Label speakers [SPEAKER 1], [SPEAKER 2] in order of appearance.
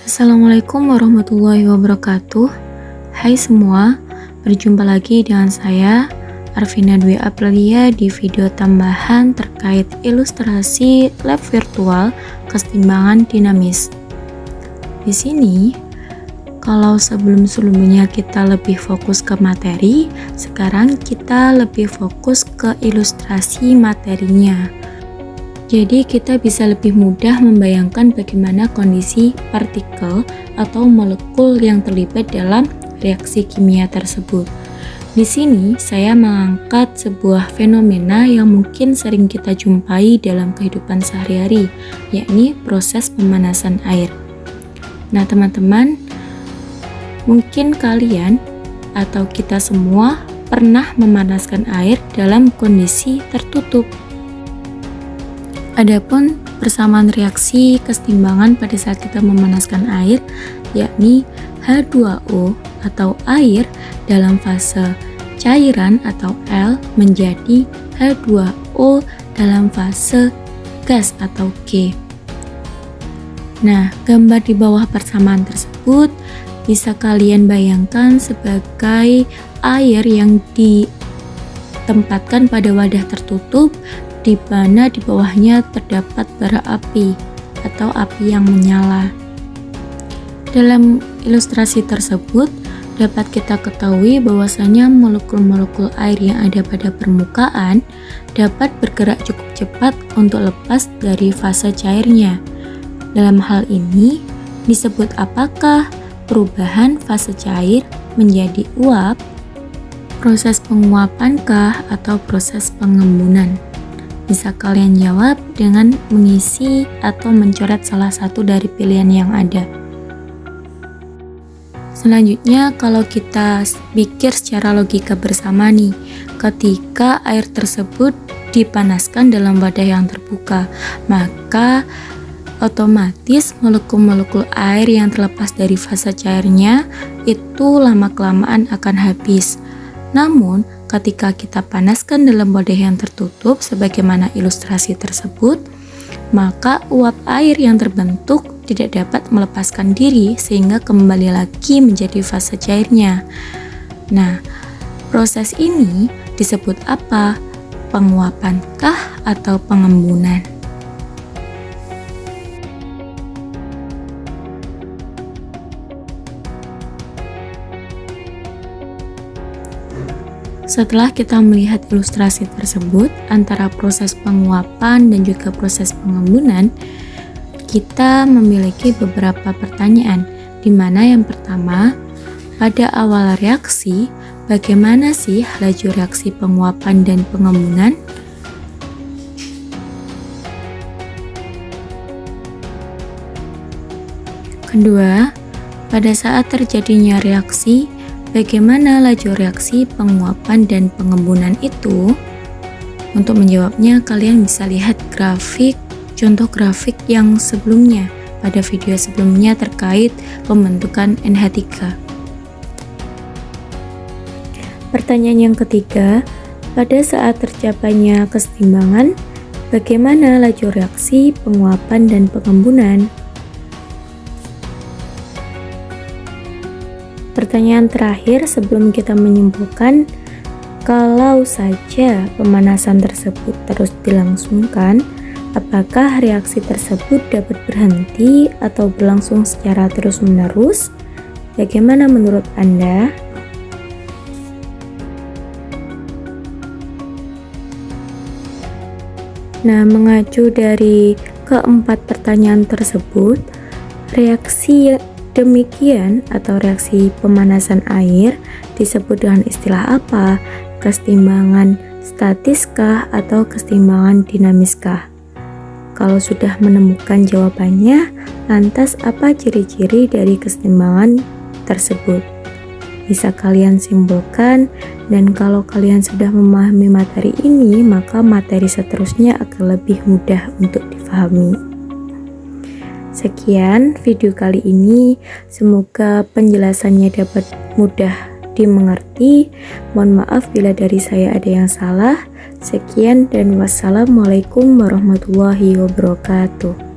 [SPEAKER 1] Assalamualaikum warahmatullahi wabarakatuh. Hai semua, berjumpa lagi dengan saya Arvina Dwi Aprilia di video tambahan terkait ilustrasi lab virtual keseimbangan dinamis. Di sini, kalau sebelumnya kita lebih fokus ke materi, sekarang kita lebih fokus ke ilustrasi materinya. Jadi kita bisa lebih mudah membayangkan bagaimana kondisi partikel atau molekul yang terlibat dalam reaksi kimia tersebut. Di sini saya mengangkat sebuah fenomena yang mungkin sering kita jumpai dalam kehidupan sehari-hari, yakni proses pemanasan air. Nah, teman-teman, mungkin kalian atau kita semua pernah memanaskan air dalam kondisi tertutup. Adapun persamaan reaksi keseimbangan pada saat kita memanaskan air, yakni H2O atau air dalam fase cairan atau L menjadi H2O dalam fase gas atau G. Nah, gambar di bawah persamaan tersebut bisa kalian bayangkan sebagai air yang ditempatkan pada wadah tertutup di mana di bawahnya terdapat bara api atau api yang menyala. Dalam ilustrasi tersebut dapat kita ketahui bahwasanya molekul-molekul air yang ada pada permukaan dapat bergerak cukup cepat untuk lepas dari fase cairnya. Dalam hal ini disebut apakah perubahan fase cair menjadi uap, proses penguapankah atau proses pengembunan? Bisa kalian jawab dengan mengisi atau mencoret salah satu dari pilihan yang ada. Selanjutnya, kalau kita pikir secara logika bersama nih, ketika air tersebut dipanaskan dalam wadah yang terbuka, maka otomatis molekul-molekul air yang terlepas dari fase cairnya itu lama-kelamaan akan habis. Namun, ketika kita panaskan dalam wadah yang tertutup sebagaimana ilustrasi tersebut, maka uap air yang terbentuk tidak dapat melepaskan diri sehingga kembali lagi menjadi fase cairnya. Nah, proses ini disebut apa? Penguapankah atau pengembunan? Setelah kita melihat ilustrasi tersebut antara proses penguapan dan juga proses pengembunan, kita memiliki beberapa pertanyaan, di mana yang pertama, pada awal reaksi, bagaimana sih laju reaksi penguapan dan pengembunan? Kedua, pada saat terjadinya reaksi, bagaimana laju reaksi penguapan dan pengembunan itu? Untuk menjawabnya, kalian bisa lihat contoh grafik yang sebelumnya pada video sebelumnya terkait pembentukan NH3. Pertanyaan yang ketiga, pada saat tercapainya keseimbangan, bagaimana laju reaksi penguapan dan pengembunan? Pertanyaan terakhir sebelum kita menyimpulkan, kalau saja pemanasan tersebut terus dilangsungkan, apakah reaksi tersebut dapat berhenti atau berlangsung secara terus-menerus? Bagaimana menurut Anda? Nah, mengacu dari keempat pertanyaan tersebut, reaksi demikian atau reaksi pemanasan air disebut dengan istilah apa? Keseimbangan statiskah atau keseimbangan dinamiskah? Kalau sudah menemukan jawabannya, lantas apa ciri-ciri dari keseimbangan tersebut? Bisa kalian simpulkan, dan kalau kalian sudah memahami materi ini, maka materi seterusnya akan lebih mudah untuk difahami. Sekian video kali ini, semoga penjelasannya dapat mudah dimengerti. Mohon maaf bila dari saya ada yang salah. Sekian dan wassalamualaikum warahmatullahi wabarakatuh.